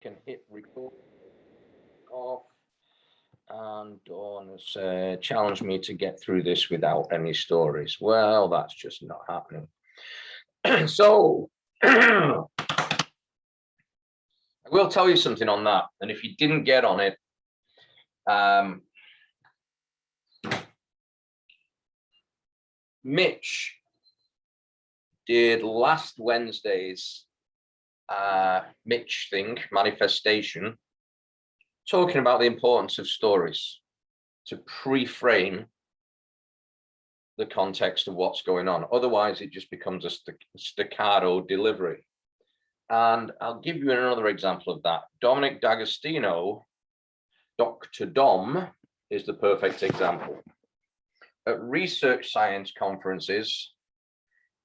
can hit record off. And Dawn has challenged me to get through this without any stories. Well, that's just not happening. So I will tell you something on that. And if you didn't get on it, Mitch did last Wednesday's Mitch thing, manifestation, talking about the importance of stories to pre-frame the context of what's going on. Otherwise, it just becomes a staccato delivery. And I'll give you another example of that. Dominic D'Agostino, Dr. Dom, is the perfect example. At research science conferences,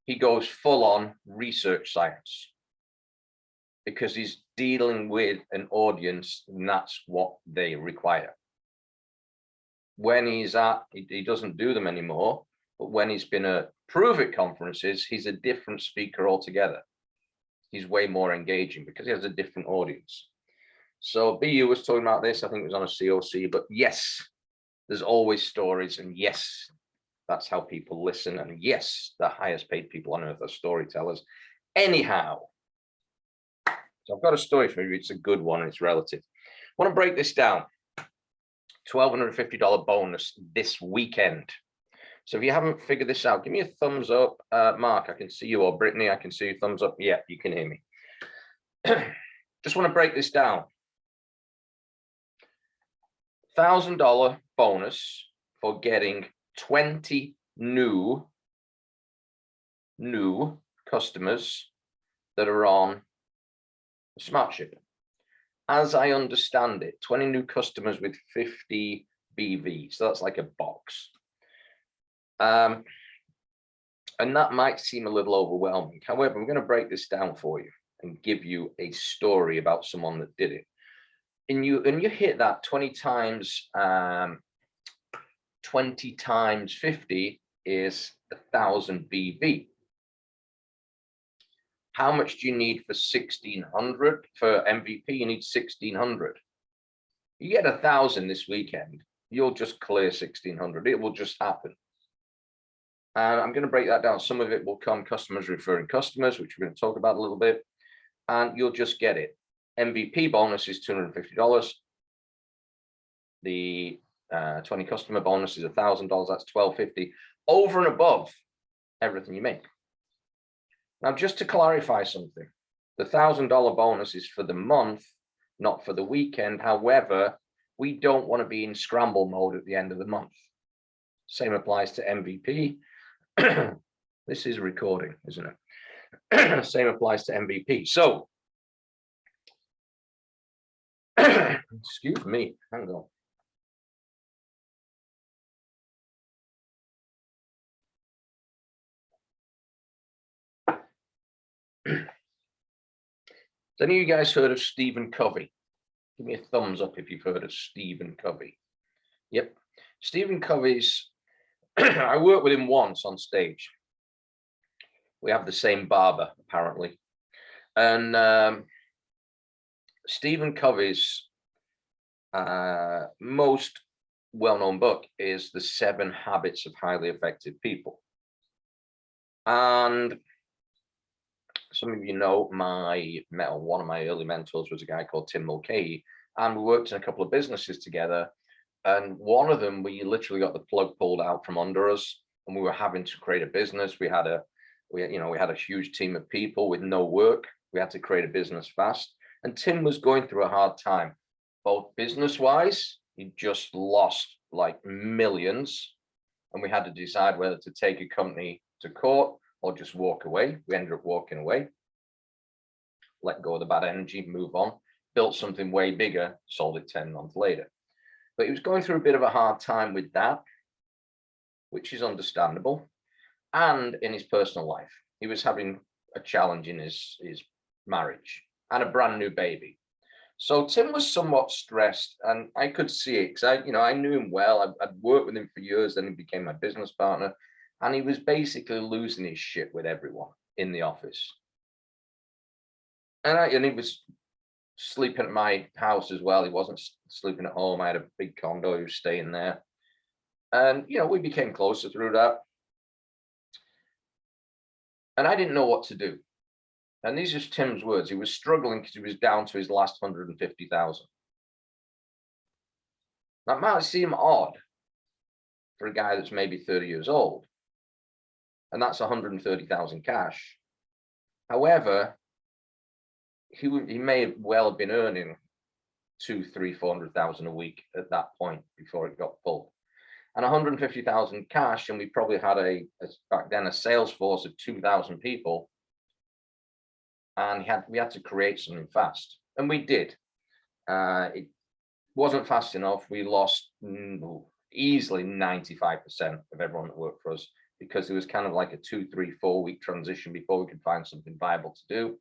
he goes full on research science because he's dealing with an audience and that's what they require. When he's he doesn't do them anymore, but when he's been at Prove It conferences, he's a different speaker altogether. He's way more engaging because he has a different audience. So BU was talking about this, I think it was on a COC, but yes, there's always stories, and yes, that's how people listen, and yes, the highest paid people on earth are storytellers. Anyhow, so I've got a story for you. It's a good one, it's relative. I want to break this down. $1,250 bonus this weekend. So if you haven't figured this out, give me a thumbs up. Mark, I can see you, or Brittany, I can see you. Thumbs up. Yeah, you can hear me. Just want to break this down. $1,000 bonus for getting 20 new customers that are on SmartShip. As I understand it, 20 new customers with 50 BV. So that's like a box. And that might seem a little overwhelming. However, I'm going to break this down for you and give you a story about someone that did it. And you hit that 20 times 50 is 1,000 BV. How much do you need for 1,600 for MVP? You need 1,600. You get 1,000 this weekend, you'll just clear 1,600. It will just happen. And I'm going to break that down. Some of it will come customers referring customers, which we're going to talk about a little bit, and you'll just get it. MVP bonus is $250. The 20 customer bonus is $1,000. That's $1,250 over and above everything you make. Now, just to clarify something, the $1,000 bonus is for the month, not for the weekend. However, we don't want to be in scramble mode at the end of the month. Same applies to MVP. This is recording, isn't it? Same applies to MVP. So, excuse me, hang on. Has any of you guys heard of Stephen Covey? Give me a thumbs up if you've heard of Stephen Covey. Yep. Stephen Covey's, I worked with him once on stage. We have the same barber, apparently. And Stephen Covey's most well-known book is The 7 Habits of Highly Effective People. And some of you know one of my early mentors was a guy called Tim Mulcahy, and we worked in a couple of businesses together. And one of them, we literally got the plug pulled out from under us, and we were having to create a business. We had a huge team of people with no work. We had to create a business fast. And Tim was going through a hard time, both business-wise. He just lost like millions, and we had to decide whether to take a company to court or just walk away. We ended up walking away, let go of the bad energy, move on, built something way bigger, sold it 10 months later. But he was going through a bit of a hard time with that, which is understandable. And in his personal life, he was having a challenge in his marriage and a brand new baby. So Tim was somewhat stressed, and I could see it because I knew him well. I'd worked with him for years, then he became my business partner, and he was basically losing his shit with everyone in the office. And he was sleeping at my house as well. He wasn't sleeping at home. I had a big condo. He was staying there. And, we became closer through that. And I didn't know what to do. And these are Tim's words. He was struggling because he was down to his last 150,000. That might seem odd for a guy that's maybe 30 years old. And that's 130,000 cash. However, he may well have been earning 200,000, 300,000, 400,000 a week at that point before it got pulled. And 150,000 cash, and we probably had back then a sales force of 2,000 people, and we had to create something fast, and we did. It wasn't fast enough. We lost easily 95% of everyone that worked for us, because it was kind of like a 2, 3, 4 week transition before we could find something viable to do.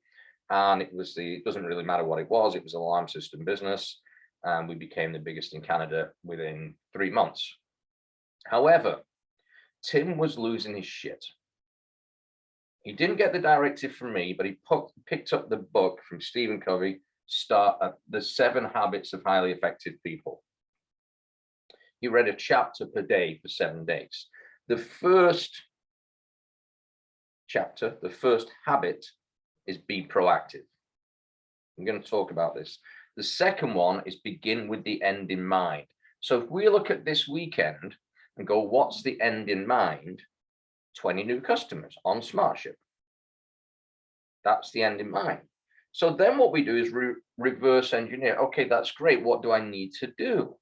And it doesn't really matter what it was an alarm system business, and we became the biggest in Canada within 3 months. However, Tim was losing his shit. He didn't get the directive from me, but he picked up the book from Stephen Covey, The 7 Habits of Highly Effective People. He read a chapter per day for 7 days. The first chapter, the first habit, is be proactive. I'm going to talk about this. The second one is begin with the end in mind. So if we look at this weekend and go, what's the end in mind? 20 new customers on SmartShip. That's the end in mind. So then what we do is reverse engineer. Okay, that's great. What do I need to do?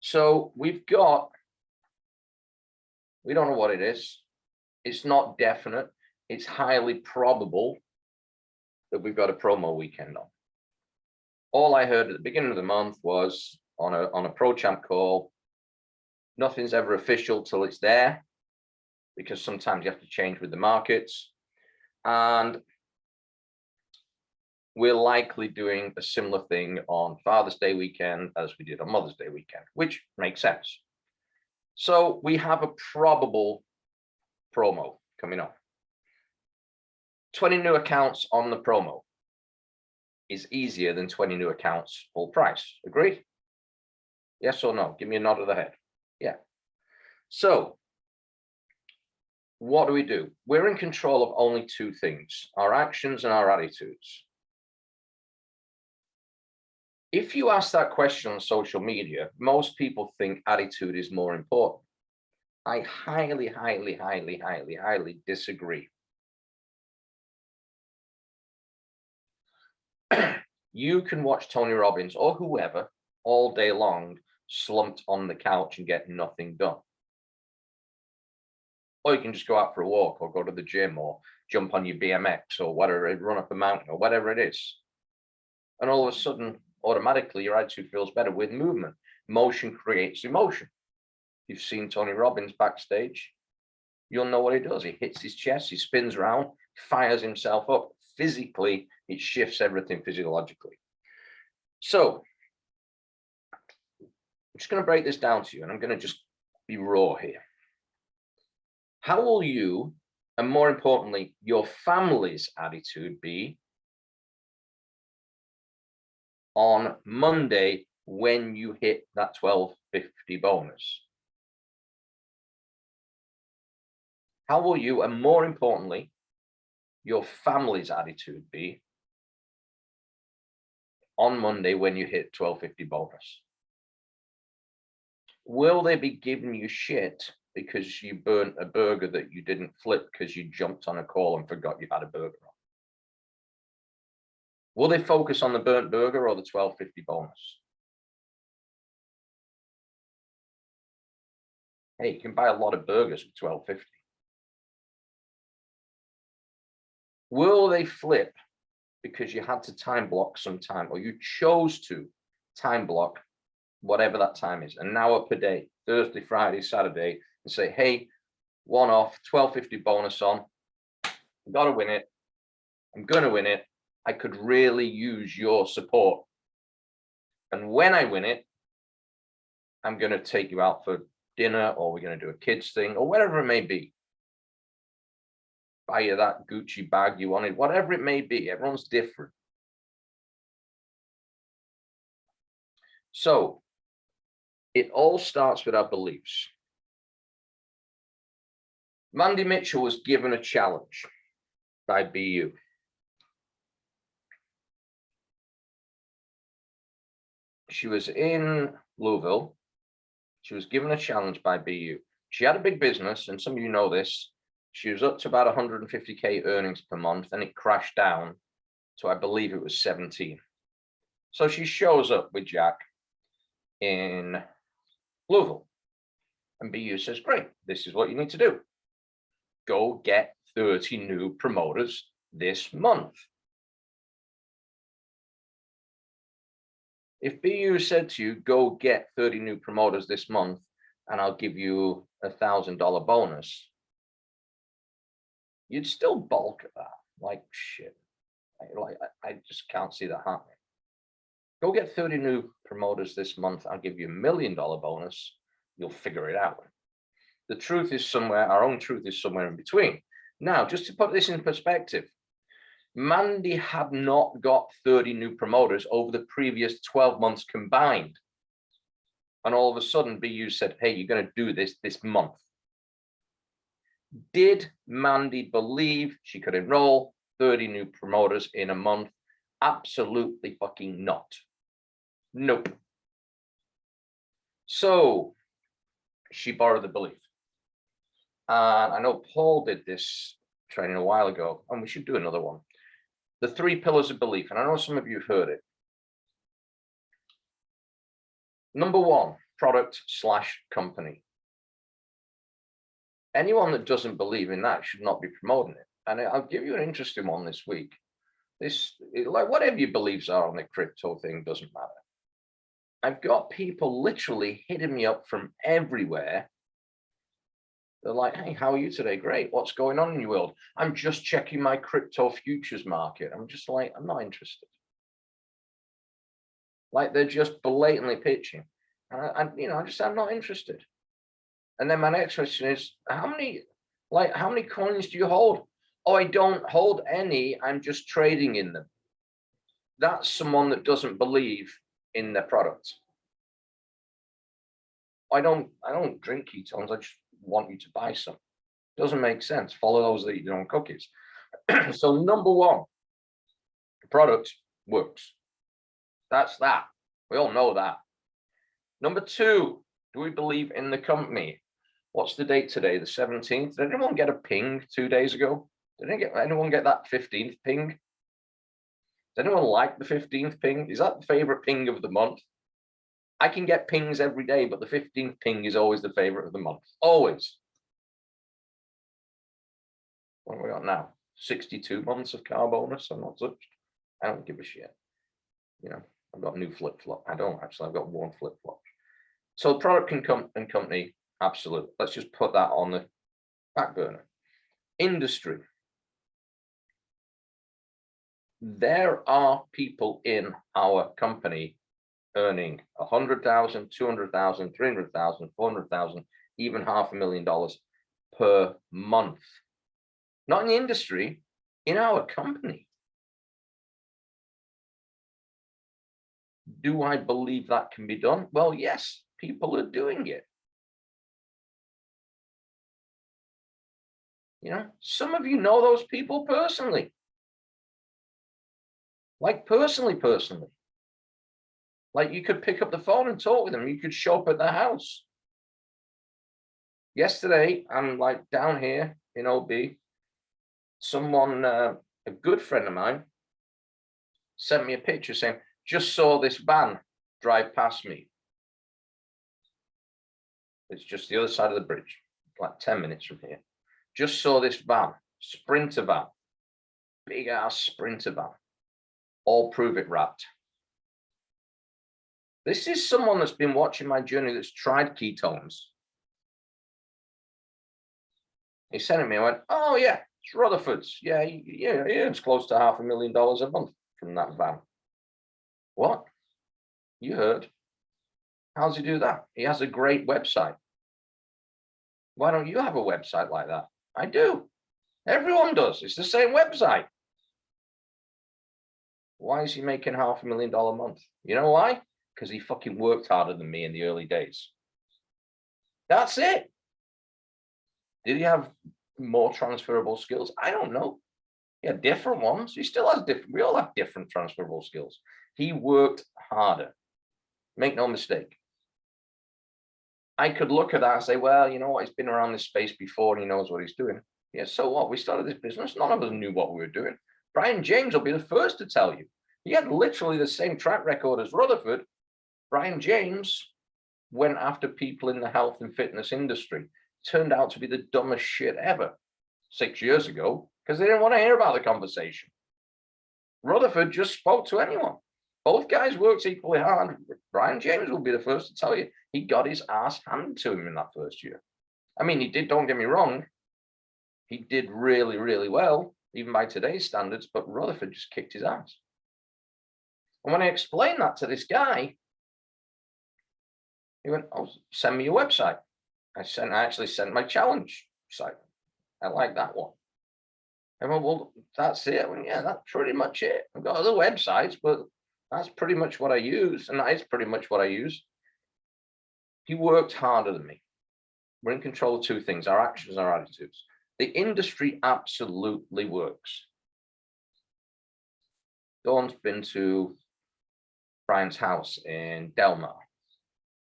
So we don't know what it is. It's not definite. It's highly probable that we've got a promo weekend on. All I heard at the beginning of the month was on a ProChamp call, nothing's ever official till it's there, because sometimes you have to change with the markets. And we're likely doing a similar thing on Father's Day weekend as we did on Mother's Day weekend, which makes sense. So we have a probable promo coming up. 20 new accounts on the promo is easier than 20 new accounts full price. Agreed? Yes or no? Give me a nod of the head. Yeah. So what do? We're in control of only 2 things, our actions and our attitudes. If you ask that question on social media, most people think attitude is more important. I highly, highly, highly, highly, highly disagree. You can watch Tony Robbins or whoever all day long, slumped on the couch and get nothing done. Or you can just go out for a walk or go to the gym or jump on your BMX or whatever, run up a mountain or whatever it is. And all of a sudden, automatically, your attitude feels better with movement. Motion creates emotion. You've seen Tony Robbins backstage. You'll know what he does. He hits his chest, he spins around, fires himself up. Physically, it shifts everything physiologically. So I'm just going to break this down to you, and I'm going to just be raw here. How will you, and more importantly, your family's attitude be on Monday when you hit that 1250 bonus? How will you, and more importantly, your family's attitude be on Monday when you hit 1250 bonus? Will they be giving you shit because you burnt a burger that you didn't flip because you jumped on a call and forgot you had a burger on? Will they focus on the burnt burger or the 1250 bonus? Hey, you can buy a lot of burgers with 1250. Will they flip because you had to time block some time, or you chose to time block whatever that time is, an hour per day, Thursday, Friday, Saturday, and say, hey, one off, 1250 bonus on, I've got to win it. I'm going to win it. I could really use your support. And when I win it, I'm going to take you out for dinner, or we're going to do a kids thing, or whatever it may be. Buy you that Gucci bag you wanted, whatever it may be. Everyone's different. So it all starts with our beliefs. Mandy Mitchell was given a challenge by BU. She was in Louisville. She was given a challenge by BU. She had a big business, and some of you know this. She was up to about 150K earnings per month, and it crashed down to, I believe it was 17. So she shows up with Jack in Louisville, and BU says, great, this is what you need to do. Go get 30 new promoters this month. If BU said to you, go get 30 new promoters this month, and I'll give you $1,000 bonus, you'd still balk at that. Like, shit. I just can't see that happening. Go get 30 new promoters this month, I'll give you $1 million bonus. You'll figure it out. The truth is somewhere, our own truth is somewhere in between. Now, just to put this in perspective, Mandy had not got 30 new promoters over the previous 12 months combined. And all of a sudden, BU said, hey, you're going to do this month. Did Mandy believe she could enroll 30 new promoters in a month? Absolutely fucking not. Nope. So she borrowed the belief. And I know Paul did this training a while ago, and we should do another one. The 3 pillars of belief, and I know some of you have heard it. Number 1, product/company. Anyone that doesn't believe in that should not be promoting it. And I'll give you an interesting one this week. Like whatever your beliefs are on the crypto thing, doesn't matter. I've got people literally hitting me up from everywhere. They're like, hey, how are you today? Great. What's going on in your world? I'm just checking my crypto futures market. I'm just like, I'm not interested. Like they're just blatantly pitching. And I'm not interested. And then my next question is, how many coins do you hold? Oh, I don't hold any. I'm just trading in them. That's someone that doesn't believe in their product. I don't drink ketones. I just want you to buy some. Doesn't make sense. Follow those that eat their own cookies. So number 1, the product works. That's that. We all know that. Number 2, do we believe in the company? What's the date today? The 17th. Did anyone get a ping 2 days ago? Did anyone get that 15th ping? Does anyone like the 15th ping? Is that the favorite ping of the month? I can get pings every day, but the 15th ping is always the favorite of the month. Always. What have we got now? 62 months of car bonus. I'm not touched. I don't give a shit. I've got a new flip-flop. I don't actually. I've got 1 flip-flop. So product and company, absolutely. Let's just put that on the back burner. Industry. There are people in our company earning 100,000, 200,000, 300,000, 400,000, even $500,000 per month. Not in the industry, in our company. Do I believe that can be done? Well, yes, people are doing it. Some of you know those people personally. Like personally. Like you could pick up the phone and talk with them. You could show up at their house. Yesterday, I'm like down here in OB. Someone, a good friend of mine, sent me a picture saying, just saw this van drive past me. It's just the other side of the bridge, like 10 minutes from here. Just saw this van, Sprinter van, big ass Sprinter van, all Prove It wrapped. This is someone that's been watching my journey, that's tried ketones. He sent it me. I went, oh yeah, it's Rutherford's. Yeah, he earns close to $500,000 a month from that van. What? You heard. How does he do that? He has a great website. Why don't you have a website like that? I do. Everyone does. It's the same website. Why is he making $500,000 a month? You know why? because he fucking worked harder than me in the early days. That's it. Did he have more transferable skills? I don't know. He had different ones. He still has different. We all have different transferable skills. He worked harder. Make no mistake. I could look at that and say, well, you know what? He's been around this space before and he knows what he's doing. Yeah, so what? We started this business. None of us knew what we were doing. Brian James will be the first to tell you. He had literally the same track record as Rutherford. Brian James went after people in the health and fitness industry. Turned out to be the dumbest shit ever 6 years ago because they didn't want to hear about the conversation. Rutherford just spoke to anyone. Both guys worked equally hard. Brian James will be the first to tell you he got his ass handed to him in that first year. I mean, he did, don't get me wrong. He did really, really well, even by today's standards, but Rutherford just kicked his ass. And when I explained that to this guy, he went, oh, send me your website. I actually sent my challenge site. I like that one. I went, well, that's it. I went, yeah, that's pretty much it. I've got other websites, but that's pretty much what I use. And that is pretty much what I use. He worked harder than me. We're in control of two things, our actions, our attitudes. The industry absolutely works. Dawn's been to Brian's house in Delmar.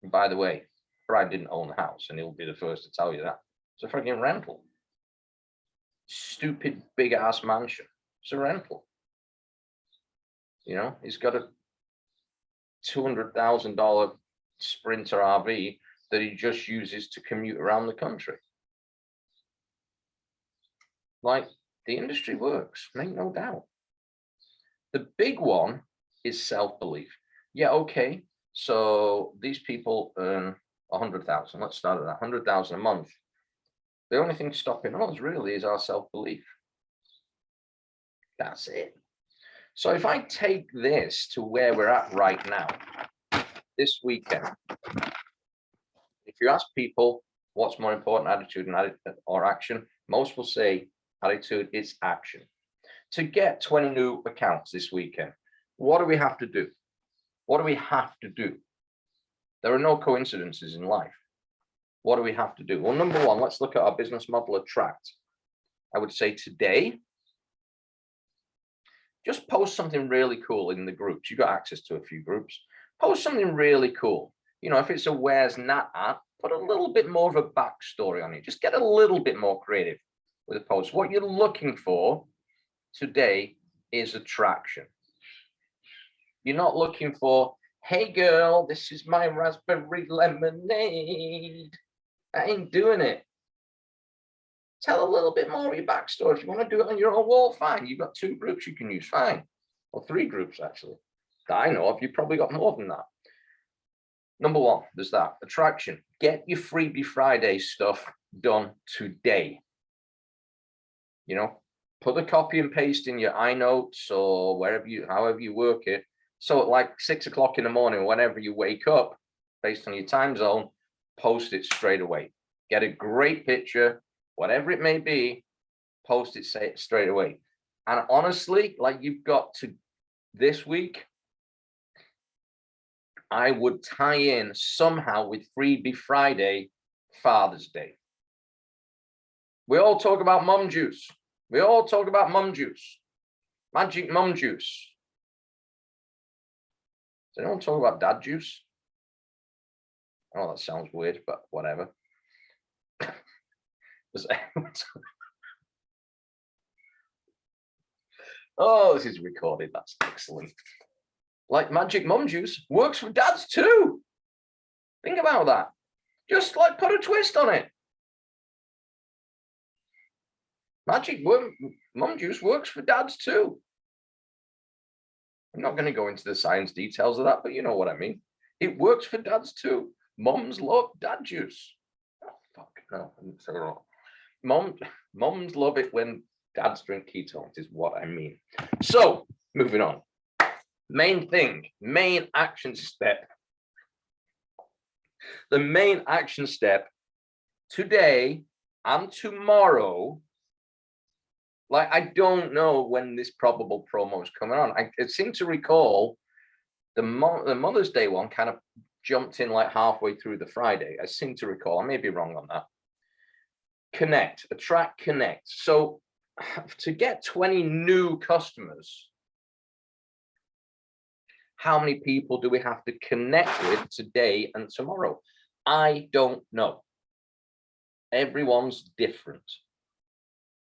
And by the way, Brian didn't own the house, and he'll be the first to tell you that. It's a freaking rental. Stupid big ass mansion. It's a rental. You know, he's got a $200,000 Sprinter RV that he just uses to commute around the country. Like, the industry works, make no doubt. The big one is self-belief. Yeah, okay. So these people earn 100,000. Let's start at that, 100,000 a month. The only thing stopping us really is our self-belief. That's it. So if I take this to where we're at right now, this weekend, if you ask people what's more important, attitude or action, most will say attitude is action. To get 20 new accounts this weekend, what do we have to do? What do we have to do? There are no coincidences in life. What do we have to do? Well, number one, let's look at our business model, Attract. I would say today, just post something really cool in the groups. You've got access to a few groups. Post something really cool. You know, if it's a Where's Nat at, put a little bit more of a backstory on it. Just get a little bit more creative with a post. What you're looking for today is attraction. You're not looking for, hey girl, this is my raspberry lemonade. I ain't doing it. Tell a little bit more of your backstory. If you want to do it on your own wall, fine. You've got 2 groups you can use, fine. Or 3 groups, actually. That I know of, you've probably got more than that. Number one, there's that. Attraction. Get your Freebie Friday stuff done today. You know, put the copy and paste in your iNotes or wherever you, however you work it. So at like 6 o'clock in the morning, whenever you wake up, based on your time zone, post it straight away. Get a great picture, whatever it may be, post it, say it straight away. And honestly, like you've got to this week, I would tie in somehow with Freebie Friday, Father's Day. We all talk about mum juice. We all talk about mum juice, magic mum juice. Does anyone talk about dad juice? Oh, that sounds weird, but whatever. Oh, this is recorded. That's excellent. Like magic mum juice works for dads too. Think about that. Just like put a twist on it. Magic mum juice works for dads too. I'm not going to go into the science details of that, but you know what I mean. It works for dads too. Mums love dad juice. Oh, fuck, no, I'm so wrong. Mums love it when dads drink ketones is what I mean. So, moving on. Main thing, main action step. The main action step today and tomorrow, like I don't know when this probable promo is coming on. I seem to recall The Mother's Day one kind of jumped in like halfway through the Friday. I seem to recall, I may be wrong on that. Connect, attract, connect. So to get 20 new customers, how many people do we have to connect with today and tomorrow? I don't know. Everyone's different.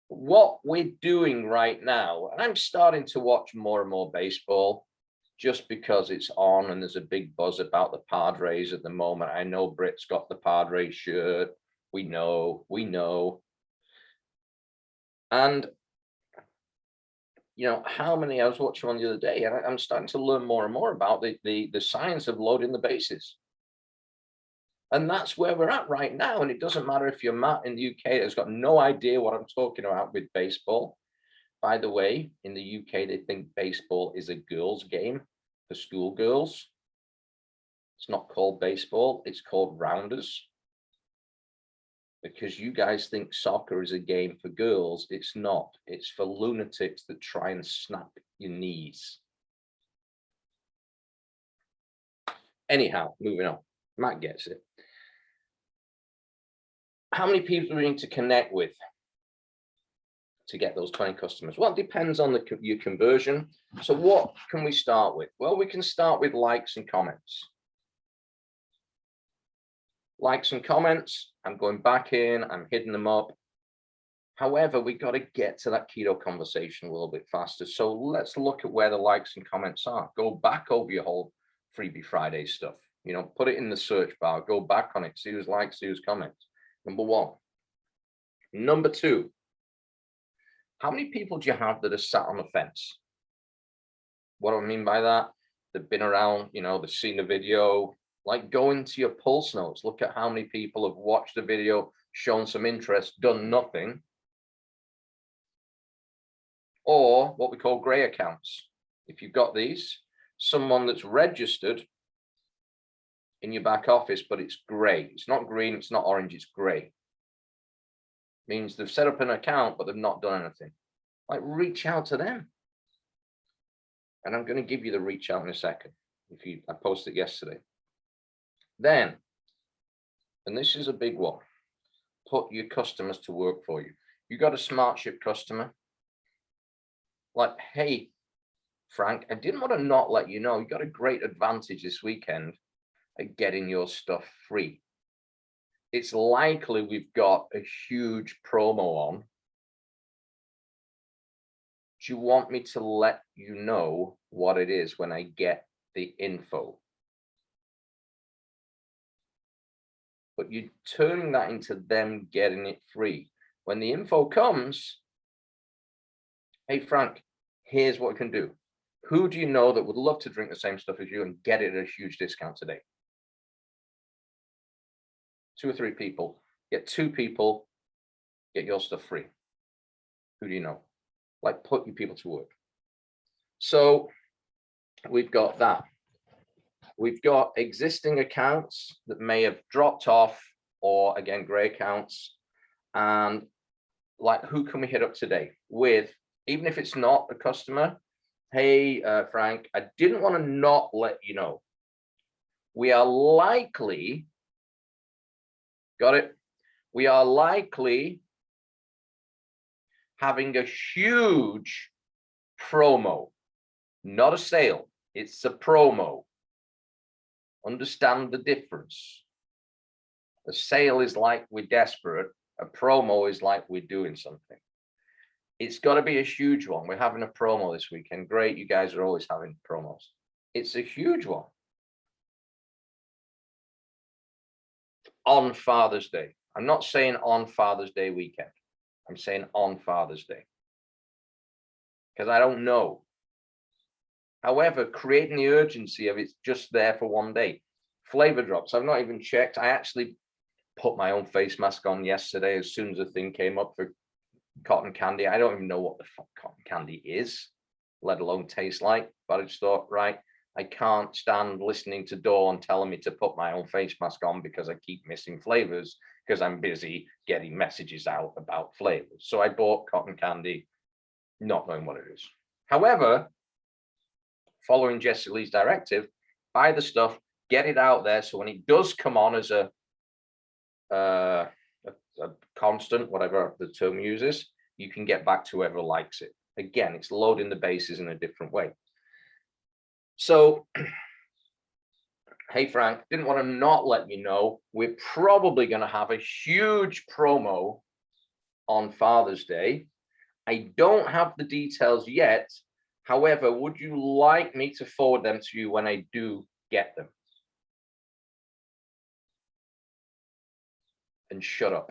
What we're doing right now, and I'm starting to watch more and more baseball just because it's on and there's a big buzz about the Padres at the moment. I know Britt's got the Padres shirt. We know. And you know, how many, I was watching one the other day, and I'm starting to learn more and more about the science of loading the bases. And that's where we're at right now. And it doesn't matter if you're Matt in the UK that's got no idea what I'm talking about with baseball. By the way, in the UK, they think baseball is a girls' game for schoolgirls. It's not called baseball, it's called rounders. Because you guys think soccer is a game for girls. It's not. It's for lunatics that try and snap your knees. Anyhow, moving on. Matt gets it. How many people do we need to connect with to get those 20 customers? Well, it depends on your conversion. So what can we start with? Well, we can start with likes and comments. Likes and comments, I'm going back in, I'm hitting them up. However, we got to get to that keto conversation a little bit faster. So let's look at where the likes and comments are. Go back over your whole Freebie Friday stuff. You know, put it in the search bar, go back on it, see who's likes, see who's comments. Number one. Number two, how many people do you have that are sat on the fence? What do I mean by that? They've been around, you know, they've seen the video. Like, go into your pulse notes, look at how many people have watched the video, shown some interest, done nothing. Or what we call gray accounts. If you've got these, someone that's registered in your back office, but it's gray. It's not green, it's not orange, it's gray. Means they've set up an account, but they've not done anything. Like, reach out to them. And I'm going to give you the reach out in a second. I posted it yesterday. Then, and this is a big one, put your customers to work for you. You got a SmartShip customer. Like, hey, Frank, I didn't want to not let you know, you got a great advantage this weekend at getting your stuff free. It's likely we've got a huge promo on. Do you want me to let you know what it is when I get the info? But you're turning that into them getting it free. When the info comes, hey, Frank, here's what we can do. Who do you know that would love to drink the same stuff as you and get it at a huge discount today? 2 or 3 people. Get 2 people, get your stuff free. Who do you know? Like, put your people to work. So we've got that. We've got existing accounts that may have dropped off, or again, gray accounts. And like, who can we hit up today with, even if it's not a customer? Hey, Frank, I didn't want to not let you know. We are likely, got it? We are likely having a huge promo, not a sale, it's a promo. Understand the difference. A sale is like we're desperate. A promo is like we're doing something. It's got to be a huge one. We're having a promo this weekend. Great, you guys are always having promos. It's a huge one. On Father's Day. I'm not saying on Father's Day weekend. I'm saying on Father's Day. Because I don't know. However, creating the urgency of it's just there for one day. Flavor drops. I've not even checked. I actually put my own face mask on yesterday as soon as the thing came up for cotton candy. I don't even know what the fuck cotton candy is, let alone taste like. But I just thought, right, I can't stand listening to Dawn telling me to put my own face mask on because I keep missing flavors because I'm busy getting messages out about flavors. So I bought cotton candy, not knowing what it is. However, following Jessie Lee's directive, buy the stuff, get it out there. So when it does come on as a constant, whatever the term uses, you can get back to whoever likes it. Again, it's loading the bases in a different way. So, hey, Frank, didn't want to not let you know, we're probably going to have a huge promo on Father's Day. I don't have the details yet. However, would you like me to forward them to you when I do get them? And shut up.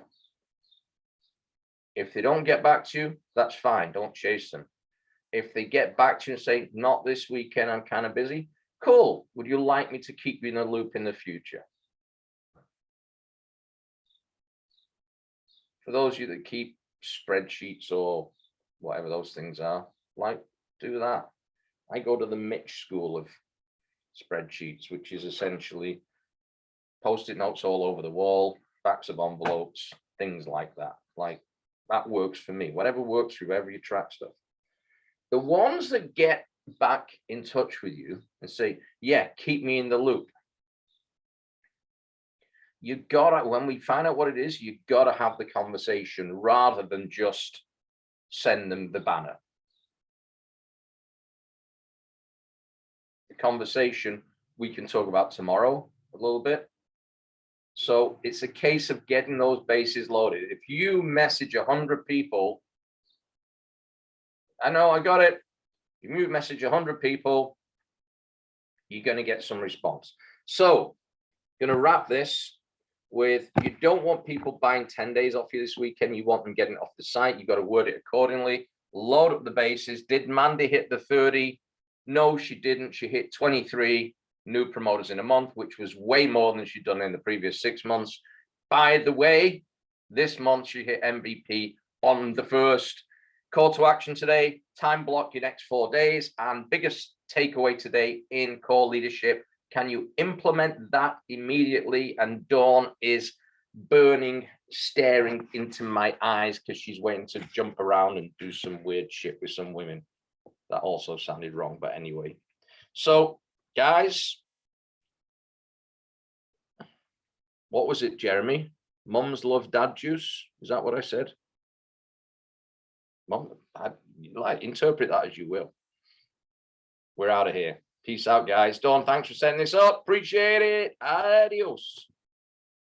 If they don't get back to you, that's fine. Don't chase them. If they get back to you and say, not this weekend, I'm kind of busy, cool. Would you like me to keep you in the loop in the future? For those of you that keep spreadsheets or whatever those things are, like, do that. I go to the Mitch school of spreadsheets, which is essentially post-it notes all over the wall, backs of envelopes, things like that. Like, that works for me. Whatever works for whoever you track stuff. The ones that get back in touch with you and say, yeah, keep me in the loop. You gotta, when we find out what it is, you gotta have the conversation rather than just send them the banner. The conversation we can talk about tomorrow a little bit. So it's a case of getting those bases loaded. If you message 100 people, I know I got it. You message 100 people, you're going to get some response. So going to wrap this with, you don't want people buying 10 days off you this weekend. You want them getting off the site. You've got to word it accordingly. Load up the bases. Did Mandy hit the 30? No, she didn't. She hit 23 new promoters in a month, which was way more than she'd done in the previous 6 months. By the way, this month she hit MVP on the first. Call to action today, time block your next 4 days. And biggest takeaway today in core leadership, can you implement that immediately? And Dawn is burning, staring into my eyes because she's waiting to jump around and do some weird shit with some women. That also sounded wrong, but anyway. So, guys, what was it, Jeremy? Mums love dad juice. Is that what I said? Mom, like, interpret that as you will. We're out of here. Peace out, guys. Dawn, thanks for setting this up. Appreciate it. Adios.